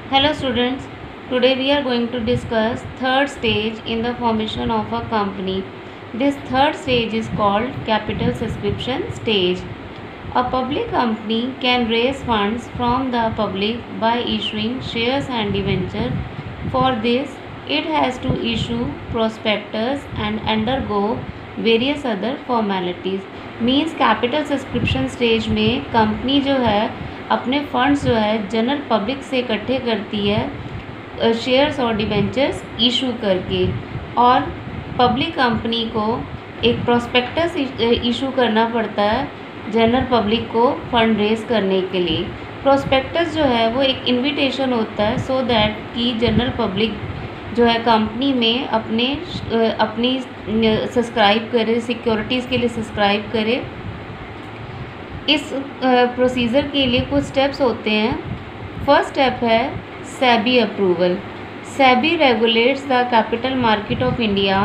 Hello students, today we are going to discuss third stage in the formation of a company. This third stage is called capital subscription stage. A public company can raise funds from the public by issuing shares and debenture. For this, it has to issue prospectus and undergo various other formalities. Means capital subscription stage में company जो है अपने funds जो है general public से इकट्ठे करती है शेयर्स और डिबेंचर्स इशू करके, और पब्लिक कंपनी को एक प्रोस्पेक्टस इशू करना पड़ता है जनरल पब्लिक को फंड रेज करने के लिए। प्रोस्पेक्टस जो है वो एक इनविटेशन होता है सो दैट कि जनरल पब्लिक जो है कंपनी में अपनी सब्सक्राइब करे, सिक्योरिटीज़ के लिए सब्सक्राइब करे। इस प्रोसीजर के लिए कुछ स्टेप्स होते हैं। फर्स्ट स्टेप है SEBI approval. SEBI regulates the capital market of India.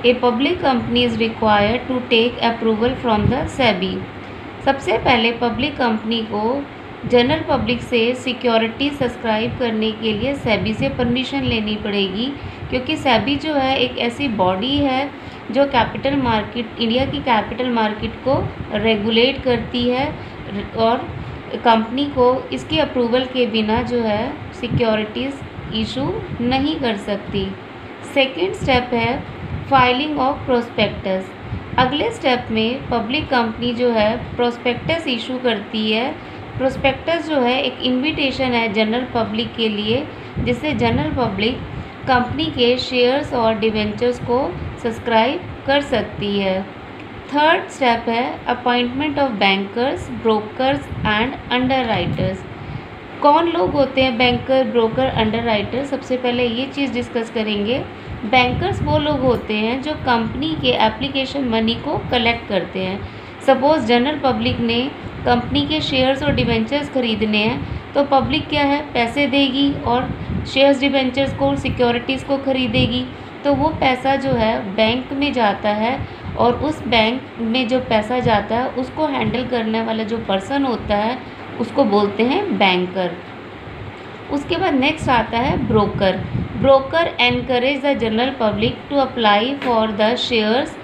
A public company is required to take approval from the SEBI. सबसे पहले पब्लिक कंपनी को जनरल पब्लिक से सिक्योरिटी सब्सक्राइब करने के लिए सेबी से परमिशन लेनी पड़ेगी, क्योंकि सेबी जो है एक ऐसी बॉडी है जो कैपिटल मार्केट, इंडिया की कैपिटल मार्केट को रेगुलेट करती है और कंपनी को इसके अप्रूवल के बिना जो है सिक्योरिटीज़ इशू नहीं कर सकती। सेकंड स्टेप है फाइलिंग ऑफ प्रोस्पेक्टस। अगले स्टेप में पब्लिक कंपनी जो है प्रोस्पेक्टस इशू करती है। प्रोस्पेक्टस जो है एक इनविटेशन है जनरल पब्लिक के लिए, जिससे जनरल पब्लिक कंपनी के शेयर्स और डिबेंचर्स को सब्सक्राइब कर सकती है। थर्ड स्टेप है appointment of bankers, brokers and underwriters. कौन लोग होते हैं बैंकर, ब्रोकर, अंडरराइटर? सबसे पहले ये चीज़ डिस्कस करेंगे। बैंकर्स वो लोग होते हैं जो कंपनी के एप्लीकेशन मनी को कलेक्ट करते हैं। सपोज़ जनरल पब्लिक ने कंपनी के शेयर्स और डिबेंचर्स खरीदने हैं तो पब्लिक क्या है, पैसे देगी और शेयर्स, डिबेंचर्स को, सिक्योरिटीज़ को खरीदेगी। तो वो पैसा जो है बैंक में जाता है और उस बैंक में जो पैसा जाता है उसको हैंडल करने वाला जो पर्सन होता है उसको बोलते हैं बैंकर। उसके बाद नेक्स्ट आता है broker. Broker encourage the general public to apply for the shares.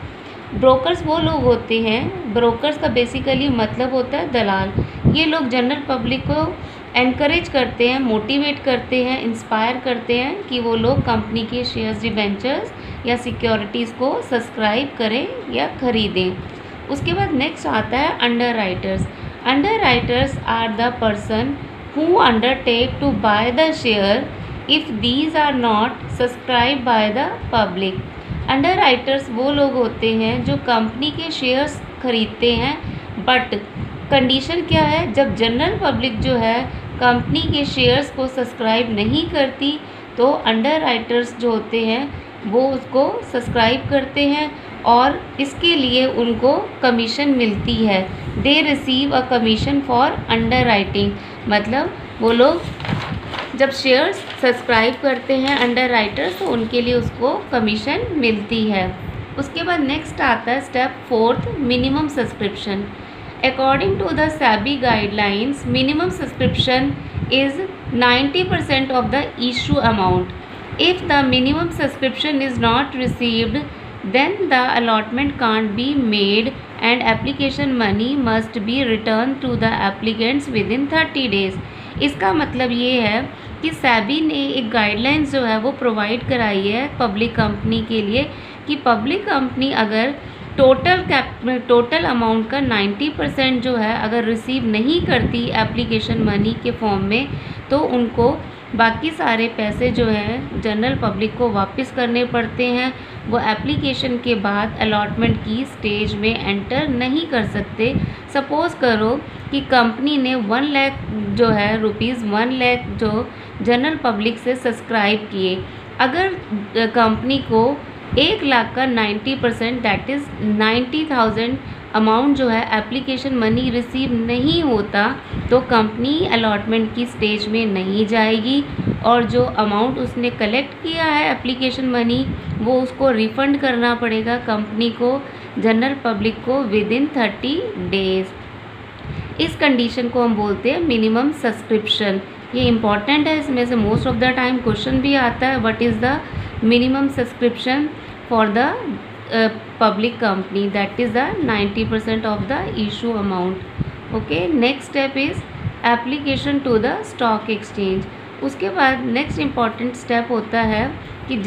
Brokers वो लोग होते हैं, ब्रोकर्स का बेसिकली मतलब होता है दलाल। ये लोग जनरल पब्लिक को एनकरेज करते हैं, मोटिवेट करते हैं, इंस्पायर करते हैं कि वो लोग कंपनी के शेयर्स, डिबेंचर्स या सिक्योरिटीज़ को सब्सक्राइब करें या ख़रीदें। उसके बाद नेक्स्ट आता है underwriters. Underwriters are the person who undertake to buy the share if these are not subscribe by the public. Underwriters वो लोग होते हैं जो कंपनी के शेयर्स खरीदते हैं, बट कंडीशन क्या है, जब जनरल पब्लिक जो है कंपनी के शेयर्स को सब्सक्राइब नहीं करती तो अंडरराइटर्स जो होते हैं वो उसको सब्सक्राइब करते हैं और इसके लिए उनको कमीशन मिलती है। They receive a commission for underwriting. मतलब वो लोग जब शेयर्स सब्सक्राइब करते हैं अंडरराइटर्स तो उनके लिए उसको कमीशन मिलती है। उसके बाद नेक्स्ट आता है step fourth, minimum subscription. According to the SEBI guidelines, minimum subscription is 90% of the issue amount. If the minimum subscription is not received then the allotment can't be made and application money must be returned to the applicants within 30 days। इसका मतलब ये है कि सेबी ने एक guidelines जो है वो प्रोवाइड कराई है पब्लिक कंपनी के लिए कि पब्लिक कंपनी अगर टोटल अमाउंट का 90% जो है अगर रिसीव नहीं करती एप्लीकेशन मनी के फॉर्म में तो उनको बाकी सारे पैसे जो हैं जनरल पब्लिक को वापस करने पड़ते हैं। वो एप्लीकेशन के बाद अलॉटमेंट की स्टेज में एंटर नहीं कर सकते। सपोज़ करो कि कंपनी ने 1 लाख जो है ₹1 लाख जो जनरल पब्लिक से सब्सक्राइब किए, अगर कंपनी को 1 लाख का 90% दैट इज़ 90,000 अमाउंट जो है एप्लीकेशन मनी रिसीव नहीं होता तो कंपनी अलॉटमेंट की स्टेज में नहीं जाएगी और जो अमाउंट उसने कलेक्ट किया है एप्लीकेशन मनी वो उसको रिफ़ंड करना पड़ेगा कंपनी को, जनरल पब्लिक को विदिन 30 डेज़। इस कंडीशन को हम बोलते हैं मिनिमम सब्सक्रिप्शन। ये इम्पॉर्टेंट है, इसमें से most of the time question भी आता है, what is the minimum subscription for the public company, that is the 90% of the issue amount. Okay, next step is application to the stock exchange. उसके बाद next important step होता है कि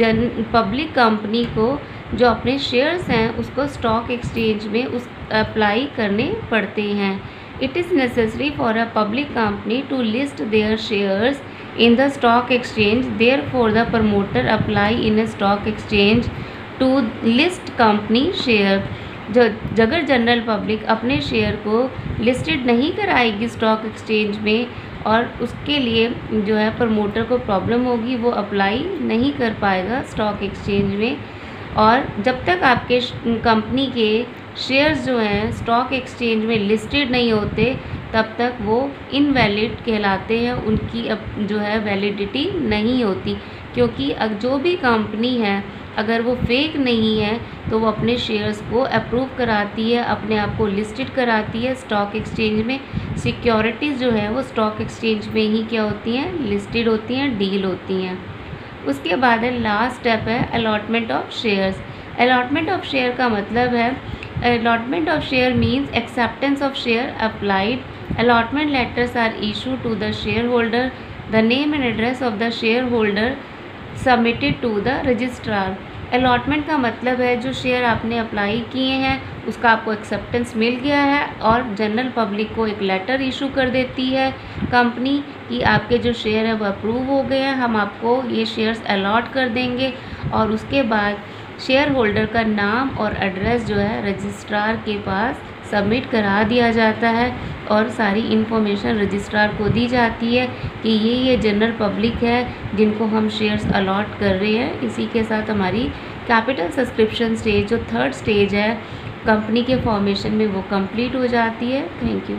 public company को जो अपने शेयर्स हैं उसको स्टॉक एक्सचेंज में उस अप्लाई करने पड़ते हैं। It is necessary for a public company to list their shares in the stock exchange, therefore the promoter apply in a stock exchange to list company share. अगर general public अपने share को listed नहीं कराएगी stock exchange में और उसके लिए जो है प्रमोटर को प्रॉब्लम होगी, वो अप्लाई नहीं कर पाएगा स्टॉक एक्सचेंज में। और जब तक आपके कंपनी के शेयर्स जो हैं स्टॉक एक्सचेंज में लिस्टेड नहीं होते तब तक वो इनवैलिड कहलाते हैं, उनकी अब जो है वैलिडिटी नहीं होती। क्योंकि जो भी कंपनी है अगर वो फेक नहीं है तो वो अपने शेयर्स को अप्रूव कराती है, अपने आप को लिस्टेड कराती है स्टॉक एक्सचेंज में। सिक्योरिटीज़ जो है वो स्टॉक एक्सचेंज में ही क्या होती हैं, लिस्टेड होती हैं, डील होती हैं। उसके बाद है लास्ट स्टेप है allotment of shares. Allotment of share का मतलब है, allotment of share means acceptance of share applied. Allotment letters are issue to the share holder, the name and address of the share holder submitted to the registrar. Allotment का मतलब है जो share आपने apply किए हैं उसका आपको acceptance मिल गया है और जनरल पब्लिक को एक लेटर इशू कर देती है कंपनी कि आपके जो शेयर है वो अप्रूव हो गए हैं, हम आपको ये शेयर्स अलॉट कर देंगे। और उसके बाद शेयर होल्डर का नाम और एड्रेस जो है रजिस्ट्रार के पास सबमिट करा दिया जाता है और सारी इन्फॉर्मेशन रजिस्ट्रार को दी जाती है कि ये जनरल पब्लिक है जिनको हम शेयर्स अलॉट कर रहे हैं। इसी के साथ हमारी कैपिटल सब्सक्रिप्शन स्टेज जो थर्ड स्टेज है कंपनी के फॉर्मेशन में वो कंप्लीट हो जाती है। Thank you.